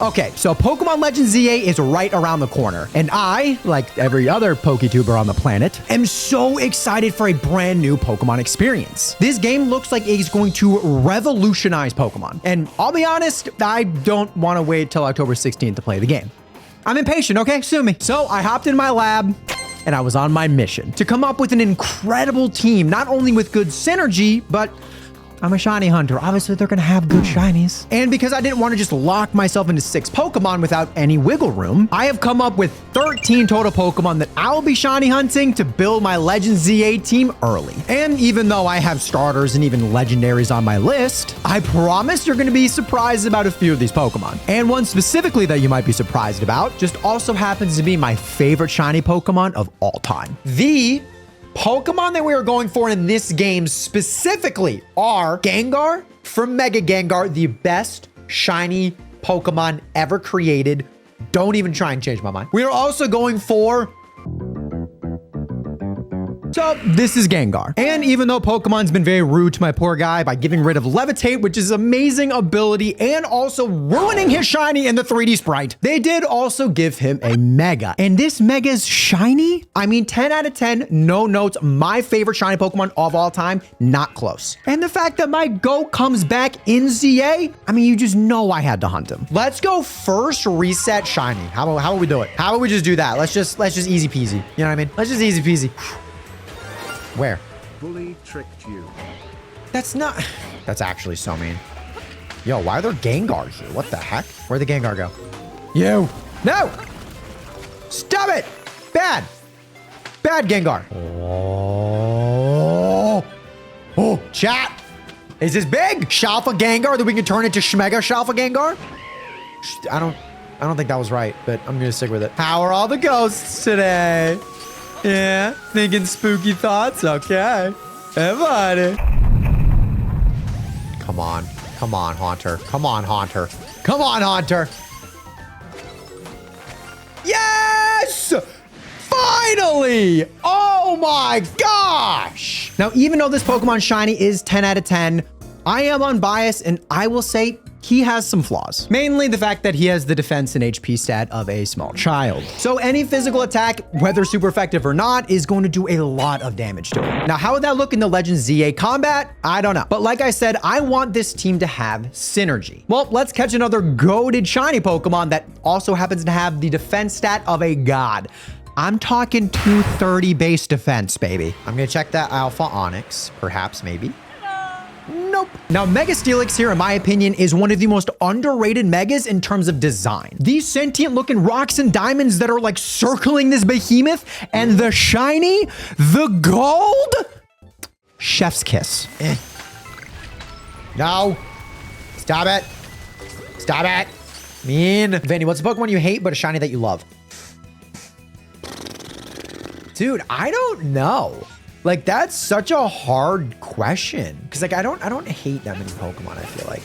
Okay, so Pokemon Legends ZA is right around the corner, and I, like every other PokeTuber on the planet, am so excited for a brand new Pokemon experience. This game looks like it's going to revolutionize Pokemon, and I'll be honest, I don't want to wait till October 16th to play the game. I'm impatient, okay? Sue me. So I hopped in my lab, and I was on my mission to come up with an incredible team, not only with good synergy, but I'm a shiny hunter. Obviously, they're going to have good shinies. And because I didn't want to just lock myself into 6 Pokemon without any wiggle room, I have come up with 13 total Pokemon that I'll be shiny hunting to build my Legends ZA team early. And even though I have starters and even legendaries on my list, I promise you're going to be surprised about a few of these Pokemon. And one specifically that you might be surprised about just also happens to be my favorite shiny Pokemon of all time. The Pokemon that we are going for in this game specifically are Gengar from Mega Gengar, the best shiny Pokemon ever created. Don't even try and change my mind. We are also going for... So this is Gengar. And even though Pokemon's been very rude to my poor guy by getting rid of Levitate, which is amazing ability, and also ruining his shiny in the 3D sprite, they did also give him a Mega. And this Mega's shiny? I mean, 10 out of 10, no notes. My favorite shiny Pokemon of all time, not close. And the fact that my goat comes back in ZA, I mean, you just know I had to hunt him. Let's go first reset shiny. How about we do it? How about we just do that? Let's just easy peasy. You know what I mean? Let's just easy peasy. Where? Bully tricked you. That's not... That's actually so mean. Yo, why are there Gengars here? What the heck? Where'd the Gengar go? You! No! Stop it! Bad! Bad Gengar. Oh! Oh, chat! Is this big? Shalfa Gengar that we can turn into Shmega Shalfa Gengar? I don't think that was right, but I'm gonna stick with it. How are all the ghosts today? Yeah, thinking spooky thoughts? Okay. Hey, buddy. Come on. Come on, Haunter. Come on, Haunter. Come on, Haunter. Yes! Finally! Oh my gosh! Now, even though this Pokemon shiny is 10 out of 10, I am unbiased and I will say he has some flaws. Mainly the fact that he has the defense and HP stat of a small child. So any physical attack, whether super effective or not, is going to do a lot of damage to him. Now, how would that look in the Legends ZA combat? I don't know. But like I said, I want this team to have synergy. Well, let's catch another goated shiny Pokemon that also happens to have the defense stat of a god. I'm talking 230 base defense, baby. I'm gonna check that Alpha Onyx, perhaps, maybe. Nope. Now, Mega Steelix here, in my opinion, is one of the most underrated Megas in terms of design. These sentient looking rocks and diamonds that are like circling this behemoth, and the shiny, the gold, chef's kiss. No. Stop it. Stop it. Mean. Vanny, what's a Pokemon you hate but a shiny that you love? Dude, I don't know. Like, that's such a hard question. Because, like, I don't hate that many Pokemon, I feel like.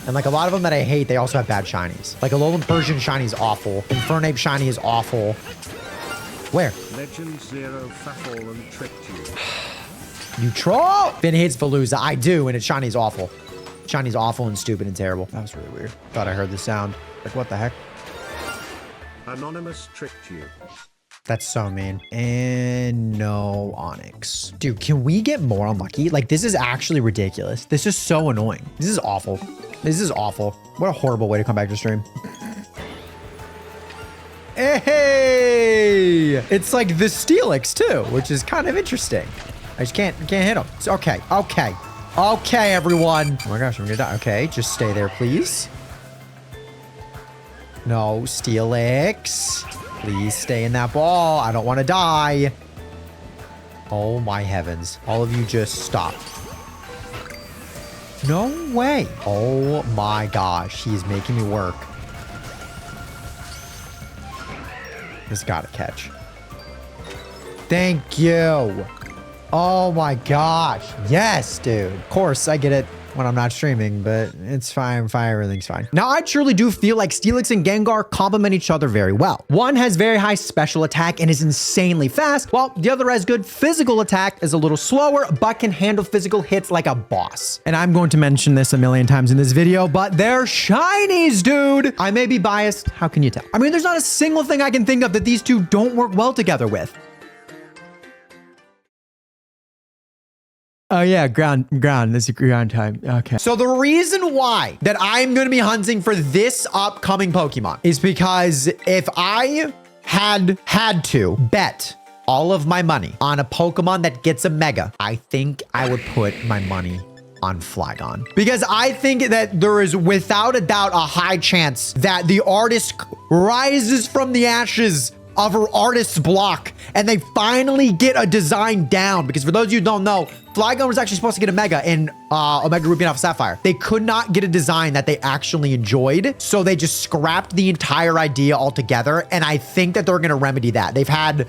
And, like, a lot of them that I hate, they also have bad shinies. Like, Alolan Persian shiny is awful. Infernape shiny is awful. Where? Legend Zero Fallen tricked you. You troll! Finn hates Veluza. I do, and its shiny is awful. Shiny's awful and stupid and terrible. That was really weird. Thought I heard the sound. Like, what the heck? Anonymous tricked you. That's so mean. And no Onyx. Dude, can we get more unlucky? Like, this is actually ridiculous. This is so annoying. This is awful. This is awful. What a horrible way to come back to stream. Hey! It's like the Steelix too, which is kind of interesting. I just can't hit him. It's okay. Okay. Okay, everyone. Oh my gosh, I'm gonna die. Okay, just stay there, please. No, Steelix. Please stay in that ball. I don't want to die. Oh my heavens. All of you just stop. No way. Oh my gosh. He's making me work. It's gotta catch. Thank you. Oh my gosh. Yes, dude. Of course, I get it. when I'm not streaming, but it's fine. Everything's fine. Now, I truly do feel like Steelix and Gengar complement each other very well. One has very high special attack and is insanely fast, while the other has good physical attack, is a little slower, but can handle physical hits like a boss. And I'm going to mention this a million times in this video, but they're shinies, dude. I may be biased. How can you tell? I mean, there's not a single thing I can think of that these two don't work well together with. Oh yeah, ground. This is ground time. Okay. So the reason why that I'm going to be hunting for this upcoming Pokemon is because if I had to bet all of my money on a Pokemon that gets a Mega, I think I would put my money on Flygon. Because I think that there is without a doubt a high chance that the artist rises from the ashes of her artist's block and they finally get a design down. Because for those of you who don't know, Flygon was actually supposed to get a Mega in Omega Ruby and Alpha Sapphire. They could not get a design that they actually enjoyed, so they just scrapped the entire idea altogether, and I think that they're going to remedy that. They've had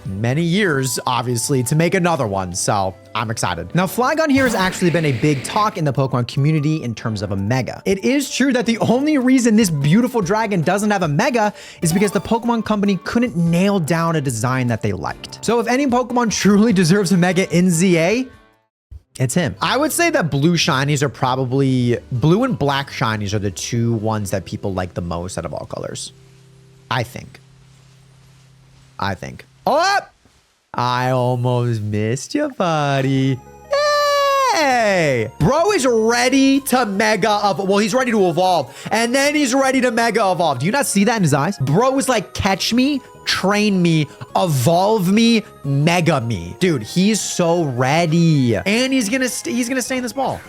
many years, obviously, to make another one, so I'm excited. Now, Flygon here has actually been a big talk in the Pokemon community in terms of a Mega. It is true that the only reason this beautiful dragon doesn't have a Mega is because the Pokemon company couldn't nail down a design that they liked. So if any Pokemon truly deserves a Mega in ZA, it's him. I would say that blue shinies are probably, blue and black shinies are the two ones that people like the most out of all colors. I think. Oh, I almost missed you, buddy. Hey, bro is ready to Mega Evolve. Well, he's ready to evolve, and then he's ready to Mega Evolve. Do you not see that in his eyes? Bro is like, catch me, train me, evolve me, Mega me. Dude, he's so ready. And he's gonna stay in this ball.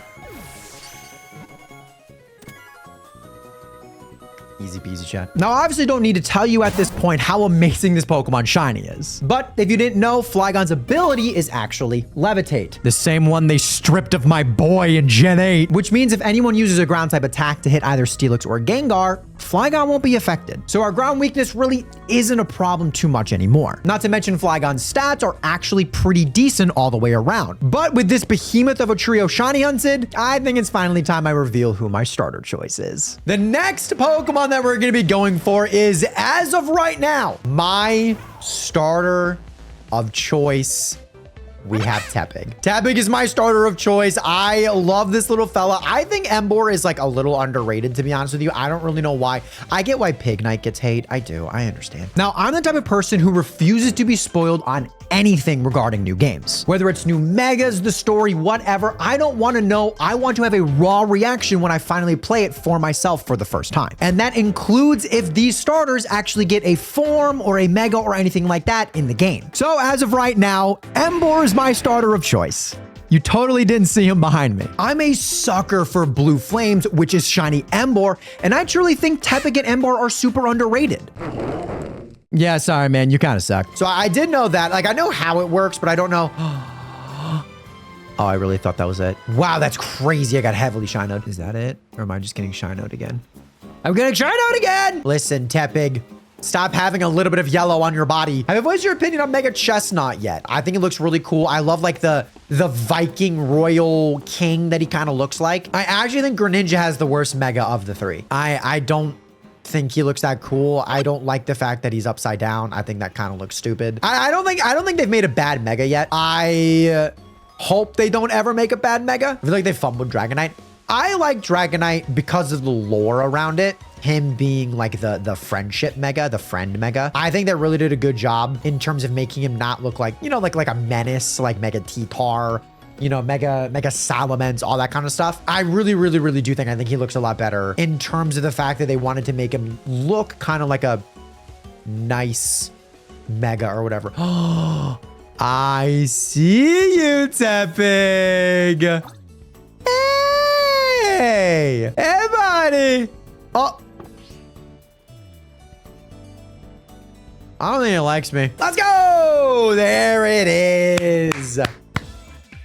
Easy peasy, chat. Now, I obviously don't need to tell you at this point how amazing this Pokemon Shiny is. But if you didn't know, Flygon's ability is actually Levitate. The same one they stripped of my boy in Gen 8. Which means if anyone uses a ground type attack to hit either Steelix or Gengar, Flygon won't be affected. So our ground weakness really isn't a problem too much anymore. Not to mention Flygon's stats are actually pretty decent all the way around. But with this behemoth of a trio shiny hunted, I think it's finally time I reveal who my starter choice is. The next Pokemon that we're going to be going for is, as of right now, my starter of choice. We have Tepig. Tepig is my starter of choice. I love this little fella. I think Emboar is like a little underrated, to be honest with you. I don't really know why. I get why Pig Knight gets hate. I do. I understand. Now, I'm the type of person who refuses to be spoiled on anything regarding new games. Whether it's new megas, the story, whatever, I don't want to know. I want to have a raw reaction when I finally play it for myself for the first time. And that includes if these starters actually get a form or a mega or anything like that in the game. So as of right now, Emboar is my starter of choice. You totally didn't see him behind me. I'm a sucker for Blue Flames, which is shiny Emboar, and I truly think Tepig and Emboar are super underrated. Yeah, sorry, man. You kind of suck. So I did know that. Like, I know how it works, but I don't know. Oh, I really thought that was it. Wow, that's crazy. I got heavily Shinoed. Is that it? Or am I just getting Shinoed again? I'm getting Shinoed again! Listen, Tepig, stop having a little bit of yellow on your body. I mean, what's your opinion on Mega Chestnut yet? I think it looks really cool. I love, like, the Viking royal king that he kind of looks like. I actually think Greninja has the worst Mega of the three. I don't think he looks that cool. I don't like the fact that he's upside down. I think that kind of looks stupid. I don't think they've made a bad Mega yet. I hope they don't ever make a bad Mega. I feel like they fumbled Dragonite. I like Dragonite because of the lore around it. Him being like the friendship Mega, the friend Mega. I think they really did a good job in terms of making him not look like, you know, like a menace, like Mega T-Tar, you know, Mega Salamence, all that kind of stuff. I really do think, I think he looks a lot better in terms of the fact that they wanted to make him look kind of like a nice Mega or whatever. Oh, I see you, Tepig. Hey, buddy. Oh, I don't think it likes me. Let's go. There it is.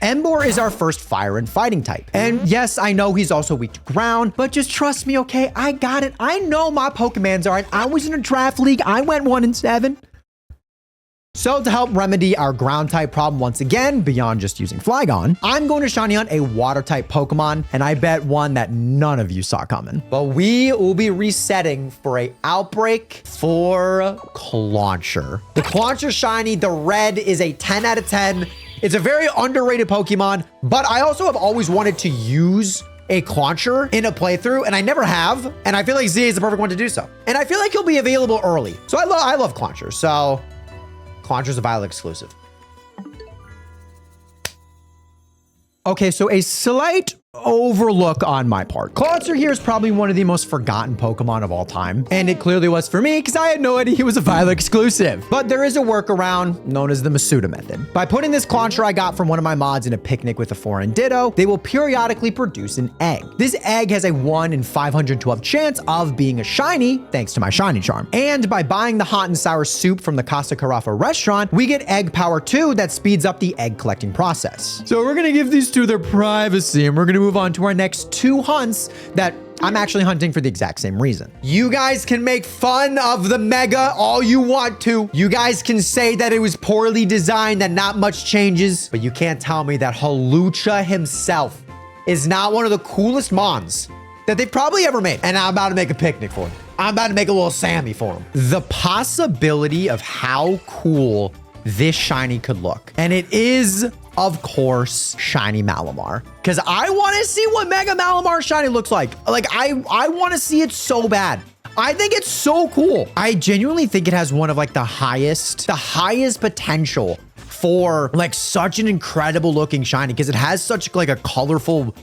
Emboar is our first fire and fighting type. And yes, I know he's also weak to ground, but just trust me, okay? I got it. I know my Pokemons are. I was in a draft league. I went 1-7. So to help remedy our ground type problem once again, beyond just using Flygon, I'm going to shiny hunt a water type Pokemon, and I bet one that none of you saw coming. But we will be resetting for a outbreak for Clauncher. The Clauncher shiny, the red is a 10 out of 10. It's a very underrated Pokemon, but I also have always wanted to use a Clauncher in a playthrough, and I never have, and I feel like ZA is the perfect one to do so. And I feel like he'll be available early. So I love Clauncher, so Clauncher's a Violet exclusive. Okay, so a slight overlook on my part. Clauncher here is probably one of the most forgotten Pokemon of all time, and it clearly was for me because I had no idea he was a Violet exclusive. But there is a workaround known as the Masuda method. By putting this Clauncher I got from one of my mods in a picnic with a foreign Ditto, they will periodically produce an egg. This egg has a 1 in 512 chance of being a shiny, thanks to my shiny charm. And by buying the hot and sour soup from the Casa Carafa restaurant, we get egg power 2 that speeds up the egg collecting process. So we're gonna give these two their privacy, and we're gonna move on to our next 2 hunts that I'm actually hunting for the exact same reason. You guys can make fun of the Mega all you want to. You guys can say that it was poorly designed, that not much changes, but you can't tell me that Hawlucha himself is not one of the coolest mons that they've probably ever made. And I'm about to make a picnic for him. I'm about to make a little Sammy for him. The possibility of how cool this shiny could look. And it is, of course, shiny Malamar. Because I want to see what Mega Malamar shiny looks like. Like, I want to see it so bad. I think it's so cool. I genuinely think it has one of like the highest potential for like such an incredible looking shiny, because it has such like a colorful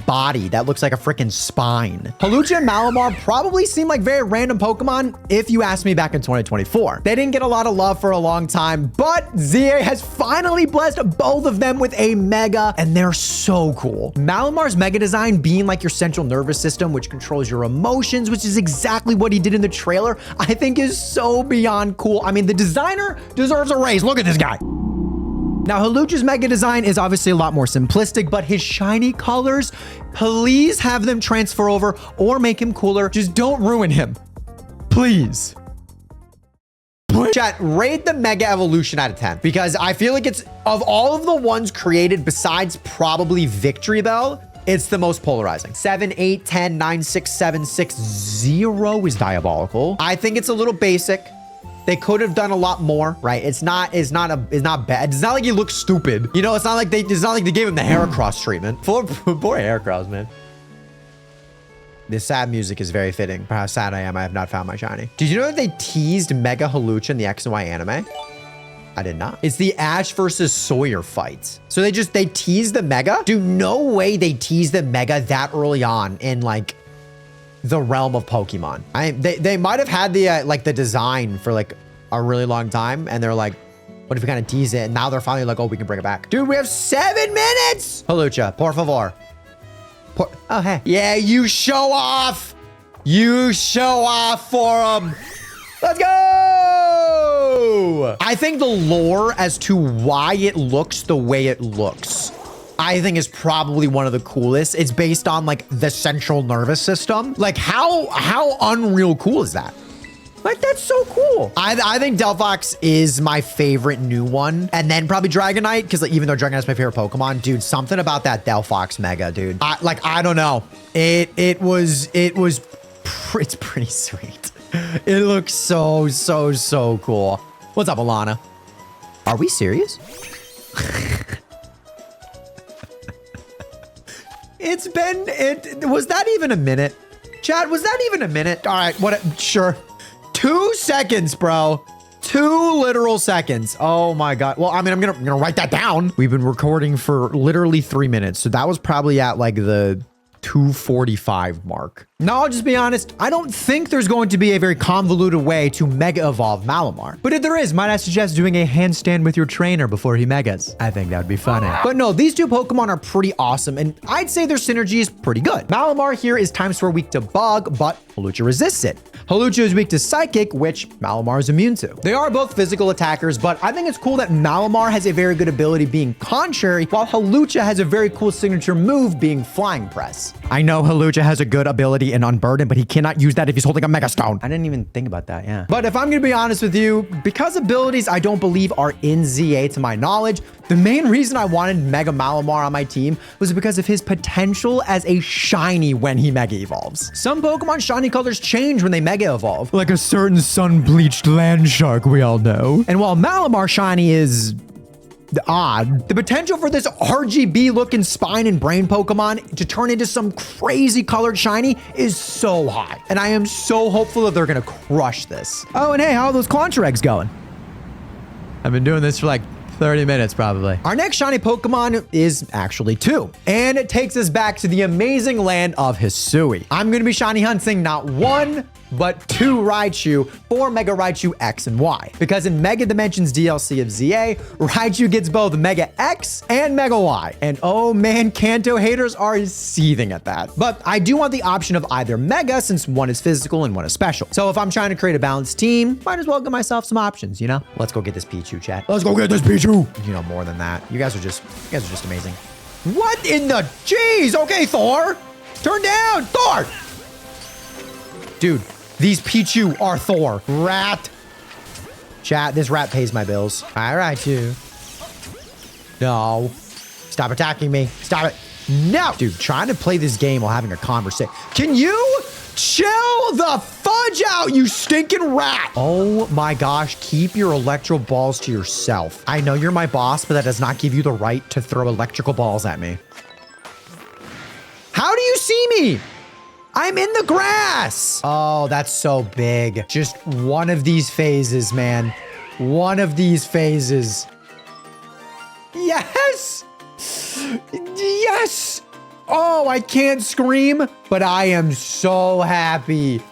body that looks like a freaking spine. Hawlucha and Malamar probably seem like very random Pokemon if you asked me back in 2024. They didn't get a lot of love for a long time, but ZA has finally blessed both of them with a Mega, and they're so cool. Malamar's Mega design being like your central nervous system, which controls your emotions, which is exactly what he did in the trailer, I think is so beyond cool. I mean, the designer deserves a raise. Look at this guy. Now, Hawlucha's Mega design is obviously a lot more simplistic, but his shiny colors, please have them transfer over or make him cooler. Just don't ruin him. Please. Chat, rate the Mega Evolution out of 10, because I feel like it's, of all of the ones created besides probably Victory Bell, it's the most polarizing. 7, 8, 10, 9, 6, 7, 6, 0 is diabolical. I think it's a little basic. They could have done a lot more, right? It's not bad. It's not like he looks stupid. You know, it's not like they gave him the Heracross treatment. Poor Heracross, man. This sad music is very fitting for how sad I am. I have not found my shiny. Did you know that they teased Mega Hawlucha in the X and Y anime? I did not. It's the Ash versus Sawyer fight. So they teased the Mega? Dude, no way they teased the Mega that early on in like the realm of Pokemon. They might have had the like the design for like a really long time, and they're like, what if we kind of tease it? And now they're finally like, oh, we can bring it back. Dude, we have 7 minutes. Hawlucha, por favor. Oh, hey. Yeah, you show off. You show off for them. Let's go. I think the lore as to why it looks the way it looks, I think is probably one of the coolest. It's based on like the central nervous system. Like how unreal cool is that? Like, that's so cool. I think Delphox is my favorite new one. And then probably Dragonite, because like, even though Dragonite's my favorite Pokemon, dude, something about that Delphox Mega, dude. I don't know. It's pretty sweet. It looks so cool. What's up, Alana? Are we serious? Was that even a minute? Chad, was that even a minute? All right, sure. 2 seconds, bro. 2 literal seconds. Oh my God. Well, I mean, I'm gonna write that down. We've been recording for literally 3 minutes. So that was probably at like the 2:45 mark. Now, I'll just be honest. I don't think there's going to be a very convoluted way to Mega Evolve Malamar. But if there is, might I suggest doing a handstand with your trainer before he Megas? I think that would be funny. But no, these 2 Pokemon are pretty awesome, and I'd say their synergy is pretty good. Malamar here is times 4 weak to Bug, but Hawlucha resists it. Hawlucha is weak to Psychic, which Malamar is immune to. They are both physical attackers, but I think it's cool that Malamar has a very good ability being Contrary, while Hawlucha has a very cool signature move being Flying Press. I know Hawlucha has a good ability in Unburden, but he cannot use that if he's holding a Mega Stone. I didn't even think about that, yeah. But if I'm gonna be honest with you, because abilities I don't believe are in ZA to my knowledge, the main reason I wanted Mega Malamar on my team was because of his potential as a shiny when he Mega Evolves. Some Pokemon shiny colors change when they Mega Evolve, like a certain sun-bleached land shark we all know. And while Malamar shiny is odd, the potential for this RGB looking spine and brain Pokemon to turn into some crazy colored shiny is so high. And I am so hopeful that they're gonna crush this. Oh, and hey, how are those Contra eggs going? I've been doing this for like 30 minutes probably. Our next shiny Pokemon is actually 2. And it takes us back to the amazing land of Hisui. I'm gonna be shiny hunting not 1, but 2 Raichu for Mega Raichu X and Y. Because in Mega Dimensions DLC of ZA, Raichu gets both Mega X and Mega Y. And oh man, Kanto haters are seething at that. But I do want the option of either Mega, since one is physical and one is special. So if I'm trying to create a balanced team, might as well give myself some options, you know? Let's go get this Pichu, chat. Let's go get this Pichu. You know, more than that. You guys are just amazing. What in the jeez? Okay, Thor. Turn down, Thor. Dude, these Pichu are Thor. Rat. Chat, this rat pays my bills. All right, you. No. Stop attacking me. Stop it. No. Dude, trying to play this game while having a conversation. Can you chill the fudge out, you stinking rat? Oh my gosh, keep your electro balls to yourself. I know you're my boss, but that does not give you the right to throw electrical balls at me. How do you see me? I'm in the grass. Oh, that's so big. Just one of these phases, man. One of these phases. Yes. Yes. Oh, I can't scream, but I am so happy.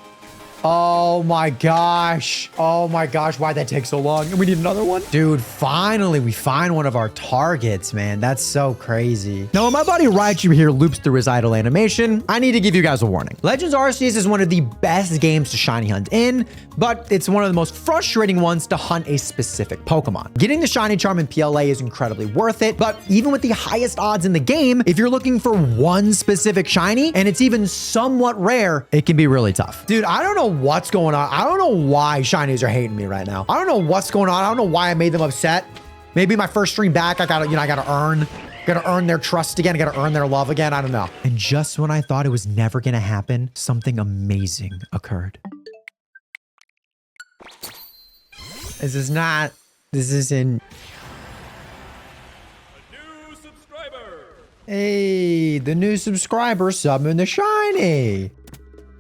Oh my gosh. Oh my gosh. Why'd that take so long? And we need another one? Dude, finally we find one of our targets, man. That's so crazy. Now, when my buddy Raichu here loops through his idle animation, I need to give you guys a warning. Legends Arceus is one of the best games to shiny hunt in, but it's one of the most frustrating ones to hunt a specific Pokemon. Getting the shiny charm in PLA is incredibly worth it, but even with the highest odds in the game, if you're looking for one specific shiny and it's even somewhat rare, it can be really tough. Dude, I don't know what's going on. I don't know why shinies are hating me right now. I don't know what's going on. I don't know why I made them upset. Maybe my first stream back, I gotta earn their trust again. I gotta earn their love again. I don't know. And just when I thought it was never gonna happen, something amazing occurred. This is in. A new subscriber. Hey, the new subscriber summoned the shiny.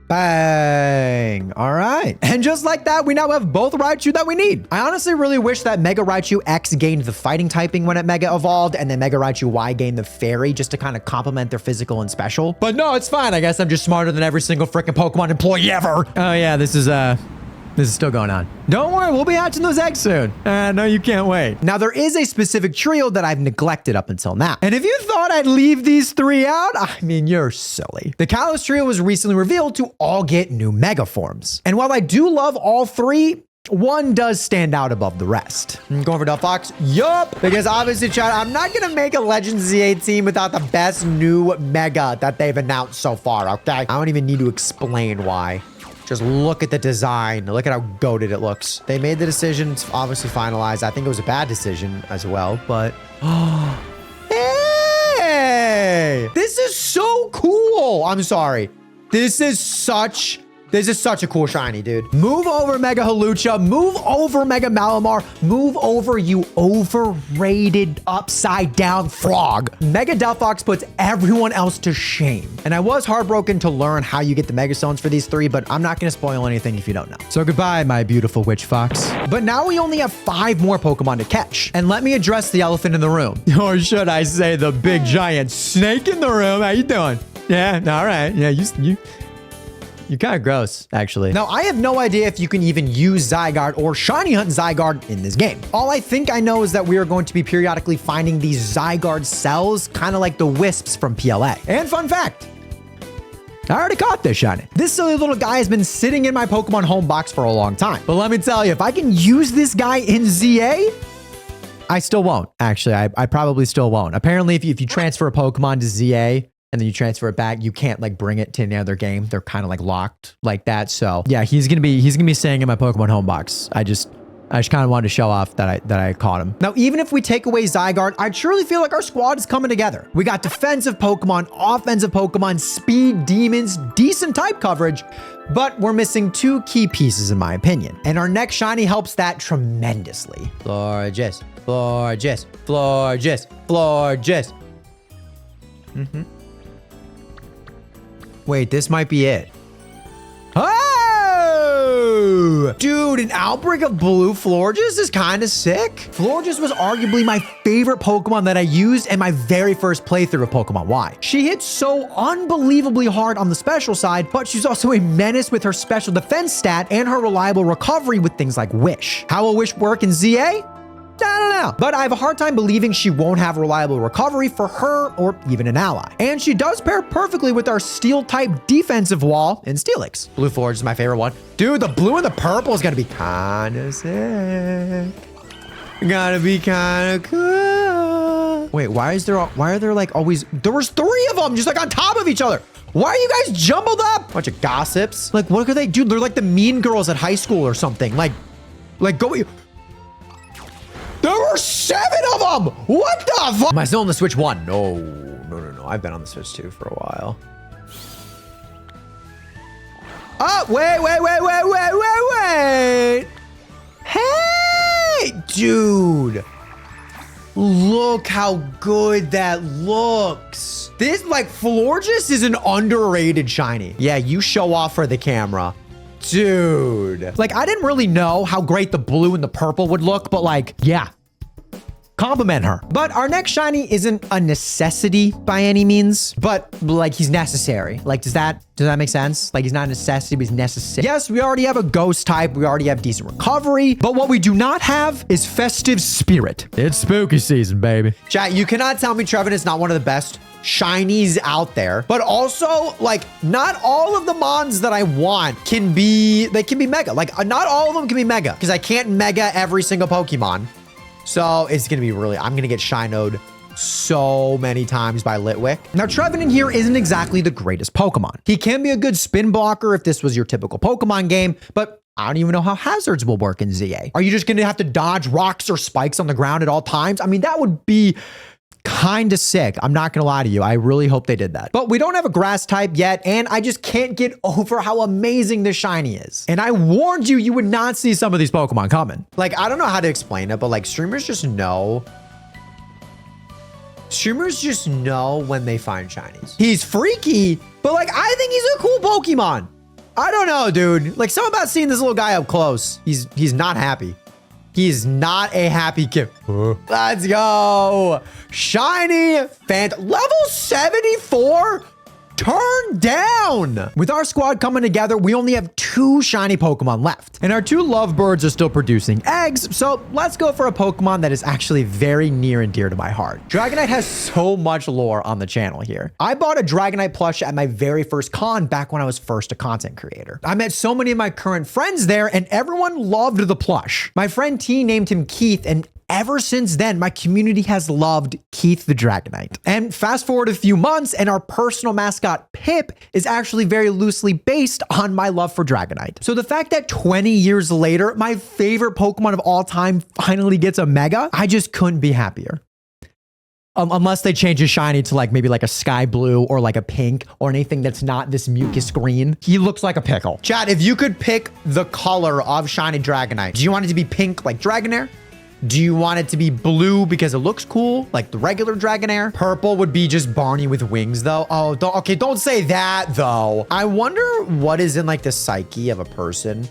Bang. All right. And just like that, we now have both Raichu that we need. I honestly really wish that Mega Raichu X gained the fighting typing when it Mega Evolved, and then Mega Raichu Y gained the fairy just to kind of complement their physical and special. But no, it's fine. I guess I'm just smarter than every single freaking Pokemon employee ever. Oh yeah, this is still going on. Don't worry, we'll be hatching those eggs soon. No, you can't wait. Now, there is a specific trio that I've neglected up until now. And if you thought I'd leave these 3 out, I mean, you're silly. The Kalos trio was recently revealed to all get new Mega forms. And while I do love all 3, one does stand out above the rest. I'm going for Delphox. Yup. Because obviously, chat, I'm not going to make a Legends ZA team without the best new Mega that they've announced so far, okay? I don't even need to explain why. Just look at the design. Look at how goated it looks. They made the decision. It's obviously finalized. I think it was a bad decision as well, but... Hey! This is so cool. I'm sorry. This is such a cool shiny, dude. Move over, Mega Hawlucha. Move over, Mega Malamar. Move over, you overrated upside down frog. Mega Delphox puts everyone else to shame. And I was heartbroken to learn how you get the Mega Stones for these 3, but I'm not going to spoil anything if you don't know. So goodbye, my beautiful witch fox. But now we only have 5 more Pokemon to catch. And let me address the elephant in the room. Or should I say the big giant snake in the room? How you doing? Yeah, all right. Yeah, you're kind of gross, actually. Now, I have no idea if you can even use Zygarde or Shiny Hunt Zygarde in this game. All I think I know is that we are going to be periodically finding these Zygarde cells, kind of like the wisps from PLA. And fun fact, I already caught this shiny. This silly little guy has been sitting in my Pokemon home box for a long time. But let me tell you, if I can use this guy in ZA, I still won't. Actually, I probably still won't. Apparently, if you transfer a Pokemon to ZA and then you transfer it back, you can't like bring it to any other game. They're kind of like locked like that. So yeah, he's gonna be staying in my Pokemon home box. I just kind of wanted to show off that I caught him. Now, even if we take away Zygarde, I truly feel like our squad is coming together. We got defensive Pokemon, offensive Pokemon, speed, demons, decent type coverage, but we're missing 2 key pieces in my opinion. And our next shiny helps that tremendously. Florges, Florges, Florges, Florges. Wait, this might be it. Oh! Dude, an outbreak of blue Florges is kind of sick. Florges was arguably my favorite Pokemon that I used in my very first playthrough of Pokemon Y. She hits so unbelievably hard on the special side, but she's also a menace with her special defense stat and her reliable recovery with things like Wish. How will Wish work in ZA? I don't know, but I have a hard time believing she won't have reliable recovery for her or even an ally. And she does pair perfectly with our steel type defensive wall in Steelix. Blue Forge is my favorite one. Dude, the blue and the purple is gonna be kind of sick. Gotta be kind of cool. Wait, why are there like always, there was 3 of them just like on top of each other. Why are you guys jumbled up? Bunch of gossips. Like, what could they do? They're like the mean girls at high school or something. Like go. There were 7 of them! What the fuck? Am I still on the Switch 1? No. I've been on the Switch 2 for a while. Oh, wait. Hey, dude. Look how good that looks. This, like, Florges is an underrated shiny. Yeah, you show off for the camera. Dude. Like, I didn't really know how great the blue and the purple would look, but like, yeah. Compliment her. But our next shiny isn't a necessity by any means, but like he's necessary. Like, does that make sense? Like, he's not a necessity, but he's necessary. Yes, we already have a ghost type. We already have decent recovery, but what we do not have is festive spirit. It's spooky season, baby. Chat, you cannot tell me Trevin is not one of the best shinies out there, but also like not all of the mons that I want can be mega. Like not all of them can be mega because I can't mega every single Pokemon. So it's gonna be really, I'm gonna get Shinoed so many times by Litwick. Now Trevin in here isn't exactly the greatest Pokemon. He can be a good spin blocker if this was your typical Pokemon game, but I don't even know how hazards will work in ZA. Are you just gonna have to dodge rocks or spikes on the ground at all times? I mean, that would be kind of sick. I'm not gonna lie to you. I really hope they did that. But we don't have a grass type yet, and I just can't get over how amazing this shiny is. And I warned you, you would not see some of these Pokemon coming. Like, I don't know how to explain it, but like streamers just know. Streamers just know when they find shinies. He's freaky, but like, I think he's a cool Pokemon. I don't know, dude. Like, something about seeing this little guy up close. He's not happy. He's not a happy kid. Let's go. Shiny level 74? Turn down. With our squad coming together, we only have 2 shiny Pokemon left. And our 2 lovebirds are still producing eggs. So let's go for a Pokemon that is actually very near and dear to my heart. Dragonite has so much lore on the channel here. I bought a Dragonite plush at my very first con back when I was first a content creator. I met so many of my current friends there and everyone loved the plush. My friend T named him Keith, and ever since then, my community has loved Keith the Dragonite. And fast forward a few months and our personal mascot Pip is actually very loosely based on my love for Dragonite. So the fact that 20 years later, my favorite Pokemon of all time finally gets a Mega, I just couldn't be happier. Unless they change his shiny to like maybe like a sky blue or like a pink or anything that's not this mucus green. He looks like a pickle. Chat, if you could pick the color of shiny Dragonite, do you want it to be pink like Dragonair? Do you want it to be blue because it looks cool, like the regular Dragonair? Purple would be just Barney with wings, though. Oh, okay, don't say that, though. I wonder what is in, like, the psyche of a person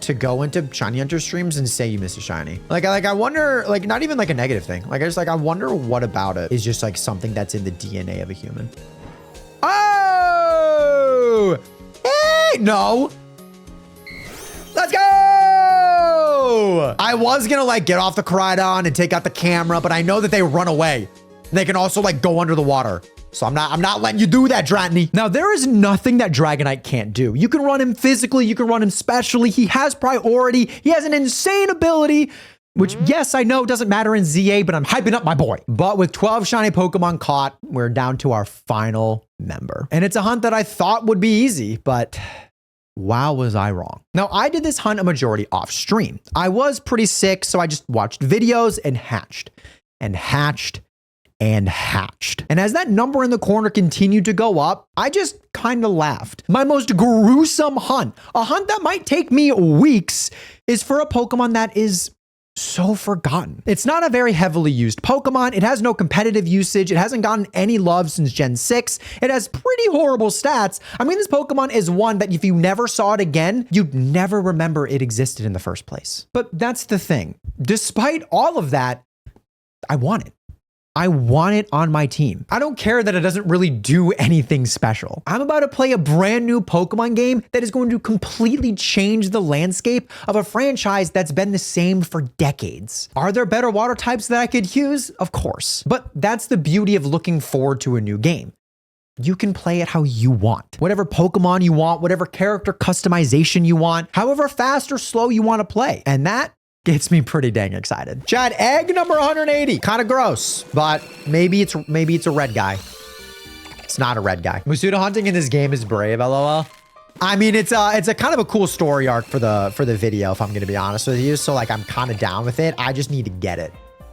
to go into Shiny Hunter streams and say you miss a shiny. Like, I wonder, like, not even, like, a negative thing. Like, I wonder what about it is just, like, something that's in the DNA of a human. Oh! Hey! No! Let's go! I was gonna like get off the Koraidon and take out the camera, but I know that they run away. They can also like go under the water. So I'm not letting you do that, Dratini. Now, there is nothing that Dragonite can't do. You can run him physically. You can run him specially. He has priority. He has an insane ability, which, yes, I know doesn't matter in ZA, but I'm hyping up my boy. But with 12 shiny Pokemon caught, we're down to our final member. And it's a hunt that I thought would be easy, but wow, was I wrong. Now, I did this hunt a majority off stream. I was pretty sick, so I just watched videos and hatched and hatched and hatched. And as that number in the corner continued to go up, I just kind of laughed. My most gruesome hunt, a hunt that might take me weeks, is for a Pokemon that is so forgotten. It's not a very heavily used Pokemon. It has no competitive usage. It hasn't gotten any love since Gen 6. It has pretty horrible stats. I mean, this Pokemon is one that if you never saw it again, you'd never remember it existed in the first place. But that's the thing. Despite all of that, I want it. I want it on my team. I don't care that it doesn't really do anything special. I'm about to play a brand new Pokemon game that is going to completely change the landscape of a franchise that's been the same for decades. Are there better water types that I could use? Of course. But that's the beauty of looking forward to a new game. You can play it how you want. Whatever Pokemon you want, whatever character customization you want, however fast or slow you want to play. And that gets me pretty dang excited. Chad, egg number 180. Kind of gross, but maybe it's a red guy. It's not a red guy. Musuda hunting in this game is brave, lol. I mean, it's a kind of a cool story arc for the video, if I'm gonna be honest with you. So like, I'm kind of down with it. I just need to get it,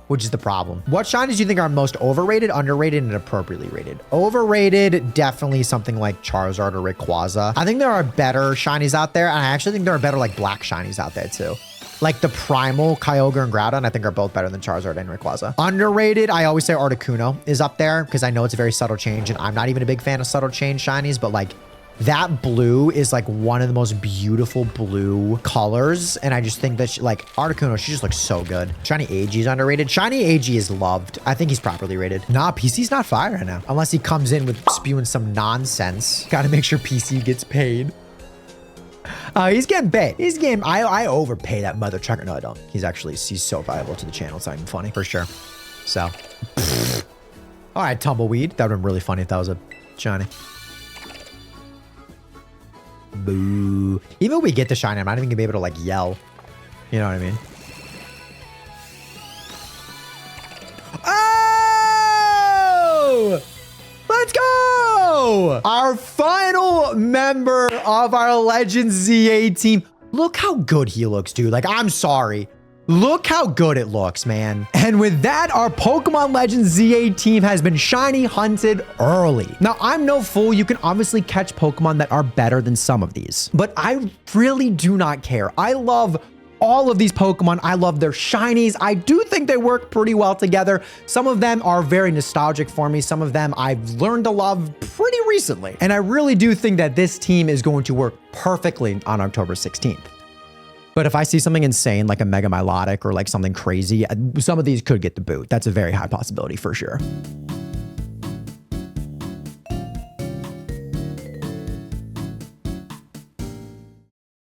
which is the problem. What shinies do you think are most overrated, underrated, and appropriately rated? Overrated, definitely something like Charizard or Rayquaza. I think there are better shinies out there, and I actually think there are better like black shinies out there too. Like the primal Kyogre and Groudon, I think are both better than Charizard and Rayquaza. Underrated, I always say Articuno is up there because I know it's a very subtle change, and I'm not even a big fan of subtle change shinies, but like that blue is like one of the most beautiful blue colors. And I just think that like Articuno, she just looks so good. Shiny AG is underrated. Shiny AG is loved. I think he's properly rated. Nah, PC's not fire right now. Unless he comes in with spewing some nonsense. Got to make sure PC gets paid. He's getting paid. He's getting, I overpay that mother trucker. No, I don't. He's so valuable to the channel. It's not even funny for sure. So, all right, Tumbleweed. That would have been really funny if that was a shiny. Boo. Even when we get the shiny, I'm not even gonna be able to like yell. You know what I mean? Oh! Let's go! Our final member of our Legends ZA team. Look how good he looks, dude. Like, I'm sorry. Look how good it looks, man. And with that, our Pokemon Legends ZA team has been shiny hunted early. Now, I'm no fool. You can obviously catch Pokemon that are better than some of these, but I really do not care. I love all of these Pokemon. I love their shinies. I do think they work pretty well together. Some of them are very nostalgic for me. Some of them I've learned to love pretty recently. And I really do think that this team is going to work perfectly on October 16th. But if I see something insane like a Mega Milotic or like something crazy, some of these could get the boot. That's a very high possibility for sure.